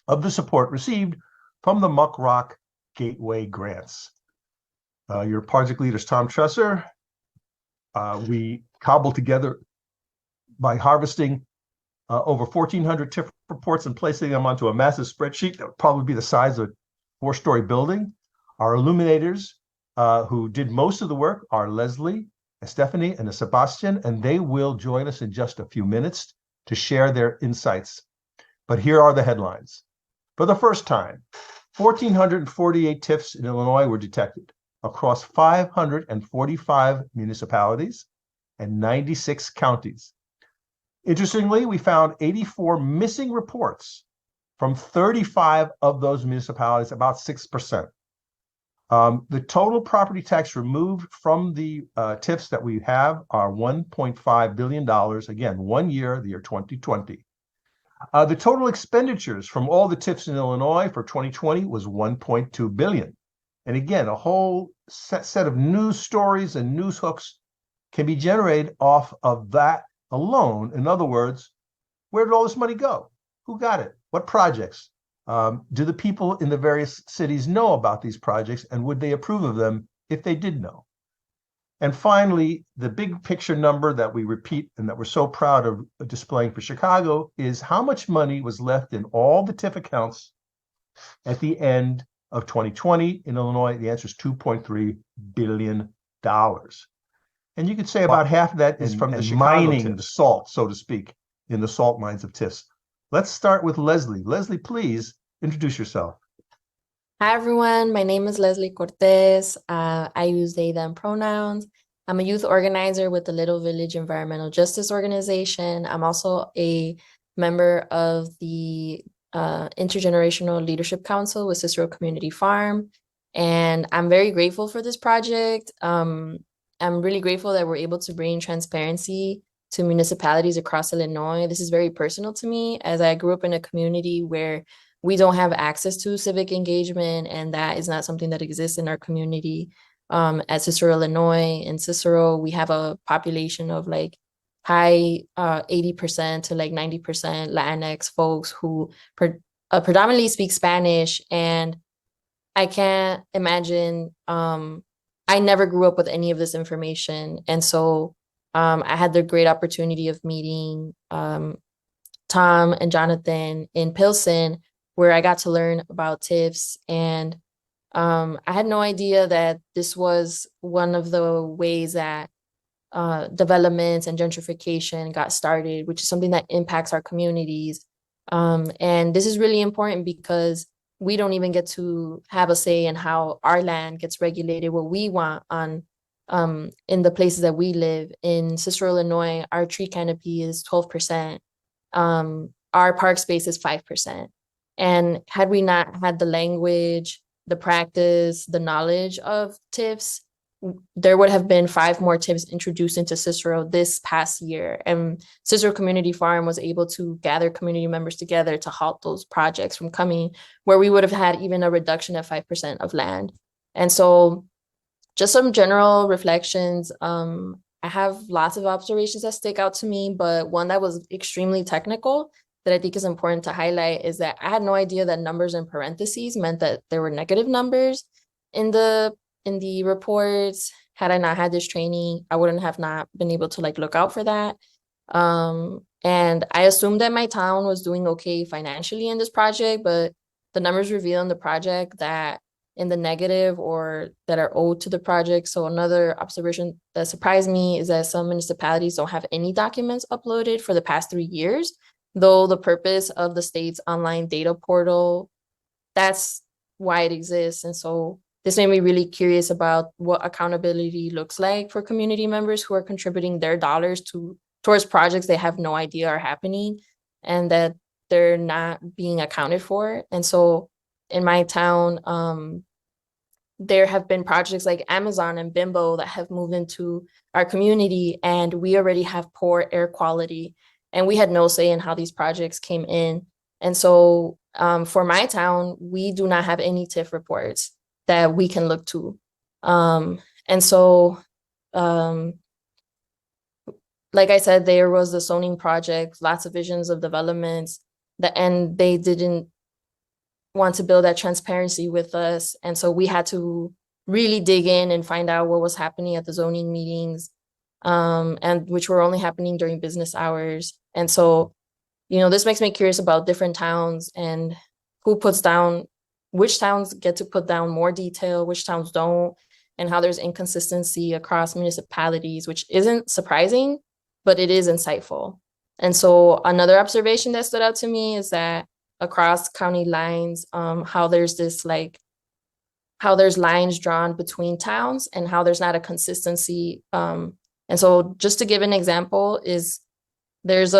of the support received from the Muck Rock Gateway grants. Your project leader is Tom Tresser. We cobbled together by harvesting over 1,400 TIF reports and placing them onto a massive spreadsheet that would probably be the size of a four-story building. Our illuminators who did most of the work are Leslie, Stephanie, and Sebastian, and they will join us in just a few minutes to share their insights. But here are the headlines. For the first time, 1,448 TIFs in Illinois were detected across 545 municipalities and 96 counties. Interestingly, we found 84 missing reports from 35 of those municipalities, about 6%. The total property tax removed from the TIFs that we have are $1.5 billion, again, 1 year, the year 2020. The total expenditures from all the TIFs in Illinois for 2020 was $1.2 billion. And again, a whole set of news stories and news hooks can be generated off of that alone. In other words, where did all this money go? Who got it? What projects? Do the people in the various cities know about these projects, and would they approve of them if they did know? And finally, the big picture number that we repeat and that we're so proud of displaying for Chicago is how much money was left in all the TIF accounts at the end of 2020 in Illinois. The answer is $2.3 billion. And you could say about half of that is from the mining the salt, so to speak, in the salt mines of TIFs. Let's start with Leslie. Leslie, please introduce yourself. Hi, everyone. My name is Leslie Cortez. I use they, them pronouns. I'm a youth organizer with the Little Village Environmental Justice Organization. I'm also a member of the Intergenerational Leadership Council with Cicero Community Farm. And I'm very grateful for this project. I'm really grateful that we're able to bring transparency to municipalities across Illinois. This is very personal to me, as I grew up in a community where we don't have access to civic engagement, and that is not something that exists in our community. At Cicero, Illinois, in Cicero, we have a population of like high 80% to like 90% Latinx folks who predominantly speak Spanish, and I can't imagine, I never grew up with any of this information. And so I had the great opportunity of meeting Tom and Jonathan in Pilsen, where I got to learn about TIFs. And I had no idea that this was one of the ways that developments and gentrification got started, which is something that impacts our communities. And this is really important because we don't even get to have a say in how our land gets regulated, what we want on in the places that we live. In Cicero, Illinois, our tree canopy is 12%. Our park space is 5%. And had we not had the language, the practice, the knowledge of TIFs, there would have been 5 more TIFs introduced into Cicero this past year. And Cicero Community Farm was able to gather community members together to halt those projects from coming, where we would have had even a reduction of 5% of land. And so just some general reflections. I have lots of observations that stick out to me, but one that was extremely technical that I think is important to highlight is that I had no idea that numbers in parentheses meant that there were negative numbers in the reports. Had I not had this training, I wouldn't have not been able to like look out for that. And I assumed that my town was doing okay financially in this project, but the numbers reveal in the project that in the negative or that are owed to the project. So another observation that surprised me is that some municipalities don't have any documents uploaded for the past 3 years, though the purpose of the state's online data portal, that's why it exists. And so this made me really curious about what accountability looks like for community members who are contributing their dollars towards projects they have no idea are happening and that they're not being accounted for. And so in my town, there have been projects like Amazon and Bimbo that have moved into our community, and we already have poor air quality, and we had no say in how these projects came in. And so for my town, we do not have any TIF reports that we can look to. And so, like I said, there was the zoning project, lots of visions of developments, and they didn't want to build that transparency with us. And so we had to really dig in and find out what was happening at the zoning meetings, and which were only happening during business hours. And so, this makes me curious about different towns and who puts down, which towns get to put down more detail, which towns don't, and how there's inconsistency across municipalities, which isn't surprising, but it is insightful. And so another observation that stood out to me is that across county lines, how there's lines drawn between towns and how there's not a consistency. And so just to give an example is there's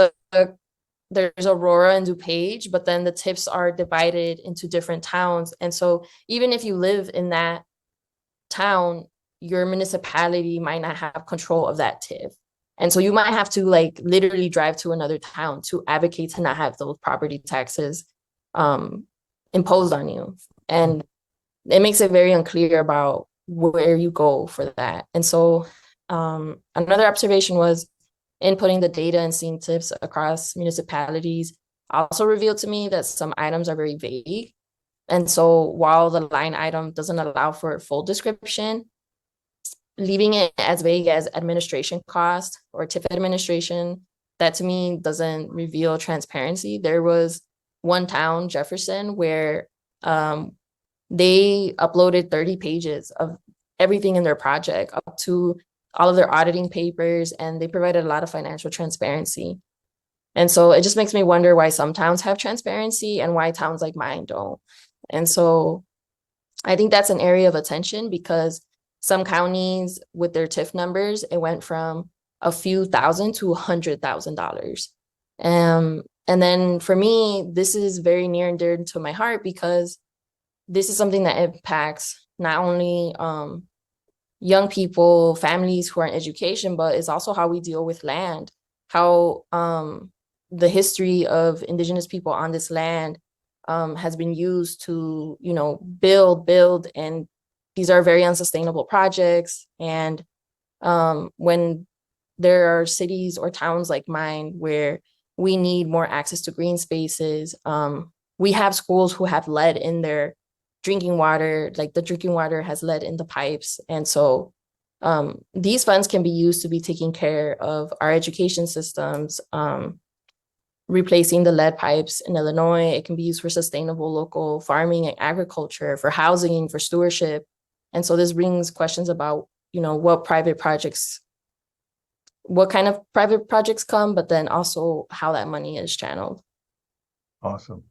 there's Aurora and DuPage, but then the TIFs are divided into different towns. And so even if you live in that town, your municipality might not have control of that TIF. And so you might have to literally drive to another town to advocate to not have those property taxes imposed on you. And it makes it very unclear about where you go for that. And so another observation was inputting the data and seeing TIFs across municipalities also revealed to me that some items are very vague. And so while the line item doesn't allow for a full description, leaving it as vague as administration cost or TIF administration, that to me doesn't reveal transparency. There was one town, Jefferson, where they uploaded 30 pages of everything in their project up to all of their auditing papers, and they provided a lot of financial transparency. And so it just makes me wonder why some towns have transparency and why towns like mine don't. And so I think that's an area of attention because some counties with their TIF numbers, it went from a few thousand to $100,000. And then for me, this is very near and dear to my heart because this is something that impacts not only young people, families who are in education, but it's also how we deal with land, how the history of Indigenous people on this land has been used to, build, and these are very unsustainable projects. And when there are cities or towns like mine where we need more access to green spaces, we have schools who have lead in their drinking water, like the drinking water has lead in the pipes. And so these funds can be used to be taking care of our education systems, replacing the lead pipes in Illinois. It can be used for sustainable local farming and agriculture, for housing, for stewardship. And so this brings questions about, what kind of private projects come, but then also how that money is channeled. Awesome.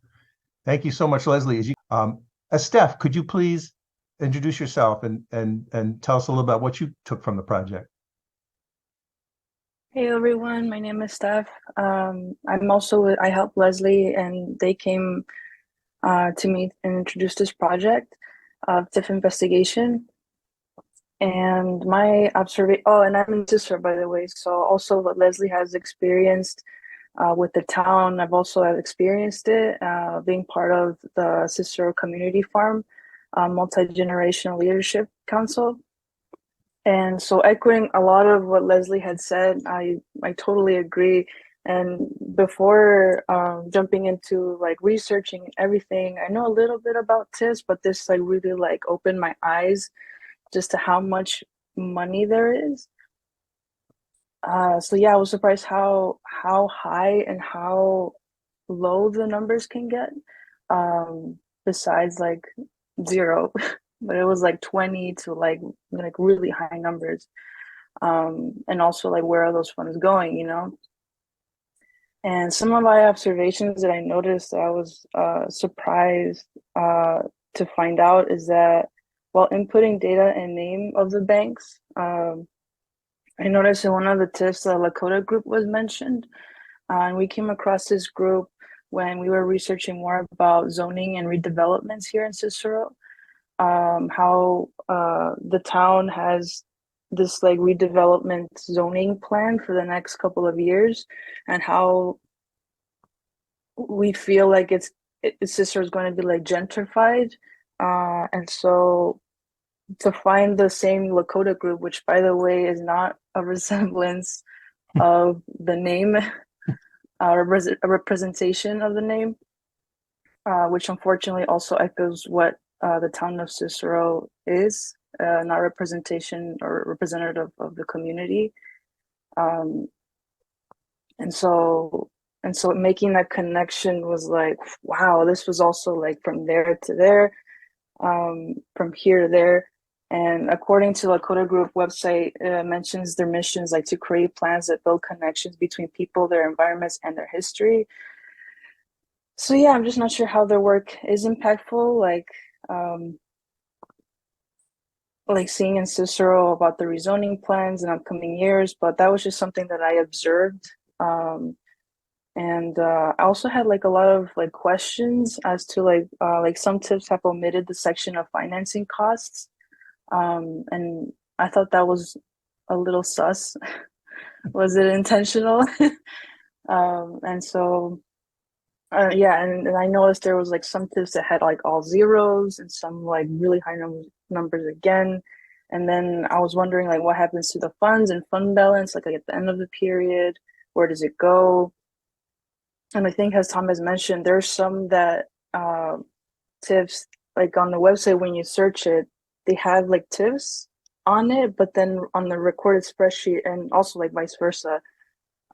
Thank you so much, Leslie. Steph, could you please introduce yourself and tell us a little about what you took from the project? Hey everyone, my name is Steph. I helped Leslie and they came to me and introduced this project of TIF investigation. And my observation, and I'm a sister, by the way. So also what Leslie has experienced with the town, I've also experienced it being part of the Cicero Community Farm Multi-Generational Leadership Council. And so echoing a lot of what Leslie had said, I totally agree. And before jumping into researching everything, I know a little bit about TIFs, but this really opened my eyes just to how much money there is. So yeah, I was surprised how high and how low the numbers can get. Besides zero, but it was 20 to really high numbers. And also where are those funds going, And some of my observations that I noticed that I was surprised to find out is that while inputting data and name of the banks, I noticed in one of the TIFs, the Lakota group was mentioned. And we came across this group when we were researching more about zoning and redevelopments here in Cicero. How the town has this redevelopment zoning plan for the next couple of years, and how we feel Cicero is going to be gentrified, and so to find the same Lakota group, which by the way is not a resemblance of the name, a representation of the name. which unfortunately also echoes what the town of Cicero is, not representation or representative of the community. Um, and so making that connection was like, wow, this was also like from there to there, from here to there. And according to Lakota Group website, it mentions their missions like to create plans that build connections between people, their environments, and their history. So yeah, I'm just not sure how their work is impactful. Like seeing in Cicero about the rezoning plans in upcoming years, but that was just something that I observed. And I also had like a lot of like questions as to like some TIFs have omitted the section of financing costs. And I thought that was a little sus. Was it intentional? And so yeah, and I noticed there was like some TIFs that had like all zeros and some like really high numbers again. And then I was wondering like what happens to the funds and fund balance, like at the end of the period, where does it go? And I think as Tom has mentioned, there's some that TIFs like on the website when you search it, they have like TIFs on it, but then on the recorded spreadsheet and also like vice versa,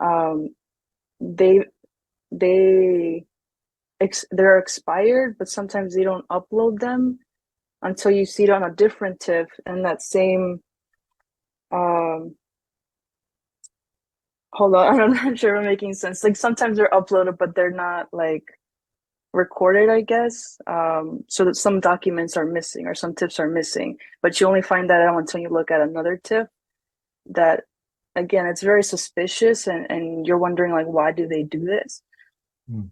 um, they they they're expired, but sometimes they don't upload them until you see it on a different TIF and that same um hold on, I'm not sure if I'm making sense. Like sometimes they're uploaded, but they're not like recorded, I guess. So that some documents are missing or some TIFs are missing, but you only find that out until you look at another TIF that again it's very suspicious and you're wondering like why do they do this? Mm.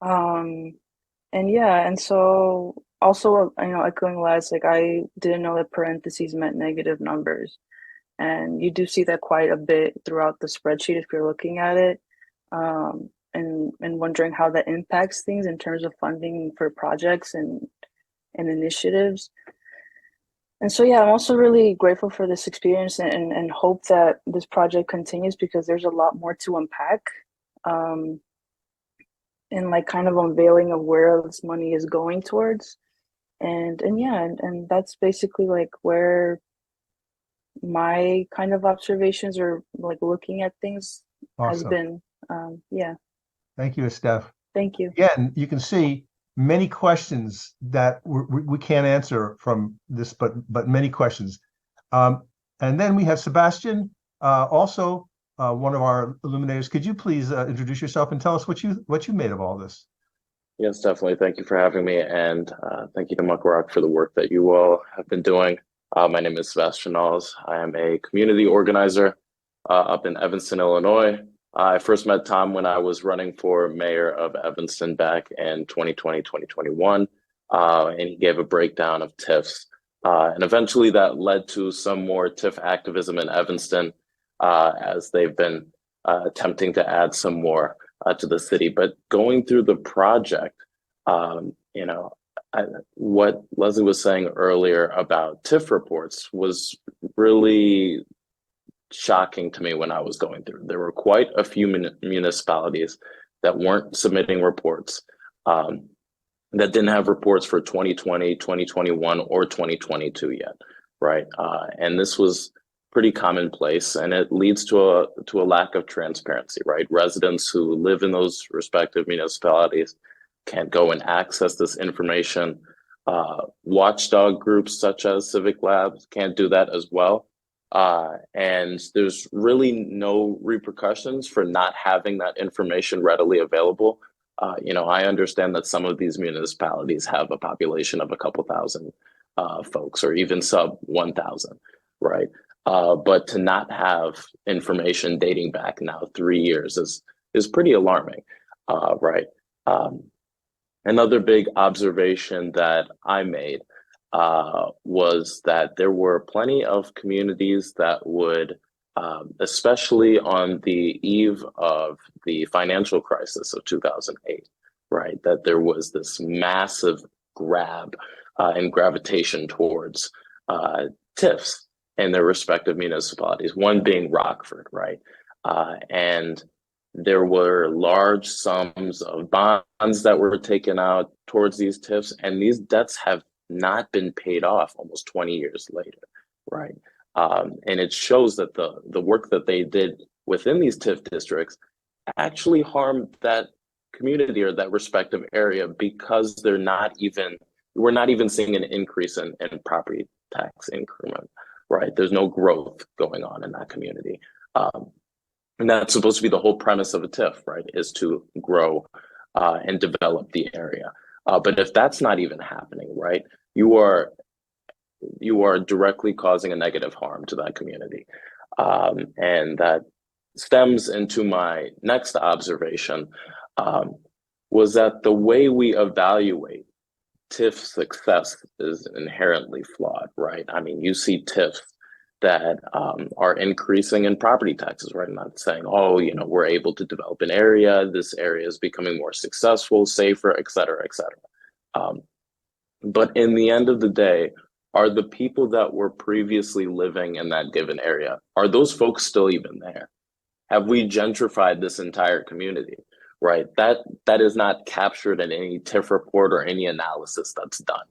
And yeah, and so also, echoing Les, like I didn't know that parentheses meant negative numbers. And you do see that quite a bit throughout the spreadsheet if you're looking at it. And wondering how that impacts things in terms of funding for projects and initiatives. And so yeah, I'm also really grateful for this experience and hope that this project continues because there's a lot more to unpack. And like kind of unveiling of where this money is going towards. And yeah, and that's basically like where my kind of observations or like looking at things has Awesome. been. Yeah, Thank you, Steph. thank you. Again, you can see many questions that we can't answer from this, but many questions. And then we have Sebastian, also one of our illuminators. Could you please introduce yourself and tell us what you made of all this? Yes, definitely. Thank you for having me, and thank you to Muck Rock for the work that you all have been doing. My name is Sebastian Knowles. I am a community organizer up in Evanston, Illinois. I first met Tom when I was running for mayor of Evanston back in 2020, 2021, and he gave a breakdown of TIFs. And eventually that led to some more TIF activism in Evanston as they've been attempting to add some more to the city. But going through the project, what Leslie was saying earlier about TIF reports was really shocking to me when I was going through. There were quite a few municipalities that weren't submitting reports, that didn't have reports for 2020, 2021, or 2022 yet, right? And this was pretty commonplace, and it leads to a lack of transparency, right? Residents who live in those respective municipalities can't go and access this information. Watchdog groups such as Civic Labs can't do that as well. And there's really no repercussions for not having that information readily available. I understand that some of these municipalities have a population of a couple thousand folks, or even sub 1,000, right? But to not have information dating back now 3 years is pretty alarming, right? Another big observation that I made was that there were plenty of communities that would, especially on the eve of the financial crisis of 2008, right, that there was this massive grab and gravitation towards TIFs in their respective municipalities, one being Rockford, right? And There were large sums of bonds that were taken out towards these TIFs, and these debts have not been paid off almost 20 years later, right? And it shows that the work that they did within these TIF districts actually harmed that community or that respective area, because we're not even seeing an increase in property tax increment, right? There's no growth going on in that community. And that's supposed to be the whole premise of a TIF, right? Is to grow and develop the area. But if that's not even happening, right, you are directly causing a negative harm to that community. And that stems into my next observation, was that the way we evaluate TIF success is inherently flawed, right? I mean, you see TIFs that are increasing in property taxes, right? I'm not saying, oh, we're able to develop an area, this area is becoming more successful, safer, et cetera, et cetera. But in the end of the day, are the people that were previously living in that given area, are those folks still even there? Have we gentrified this entire community, right? That is not captured in any TIF report or any analysis that's done.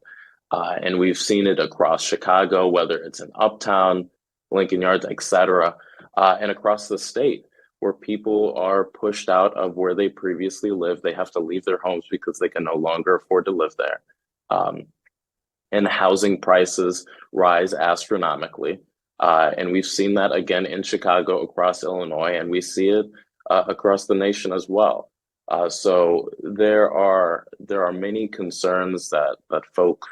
And we've seen it across Chicago, whether it's in Uptown, Lincoln Yards, et cetera, and across the state, where people are pushed out of where they previously lived. They have to leave their homes because they can no longer afford to live there. And housing prices rise astronomically. And we've seen that again in Chicago, across Illinois, and we see it across the nation as well. So there are many concerns that folks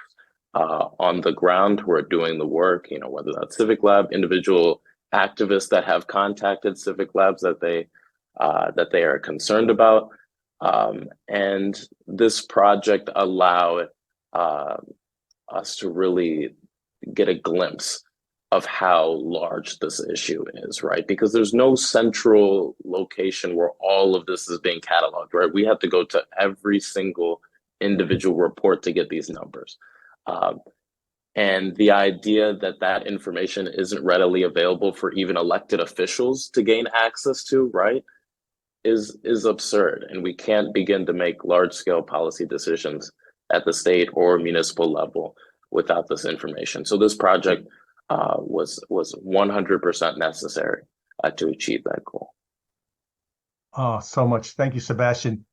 on the ground who are doing the work, whether that's Civic Lab, individual activists that have contacted Civic Labs that they are concerned about, and this project allowed us to really get a glimpse of how large this issue is, right? Because there's no central location where all of this is being cataloged, right? We have to go to every single individual report to get these numbers. And the idea that information isn't readily available for even elected officials to gain access to, right, is absurd. And we can't begin to make large-scale policy decisions at the state or municipal level without this information. So this project was 100% necessary to achieve that goal. Oh, so much. Thank you, Sebastian.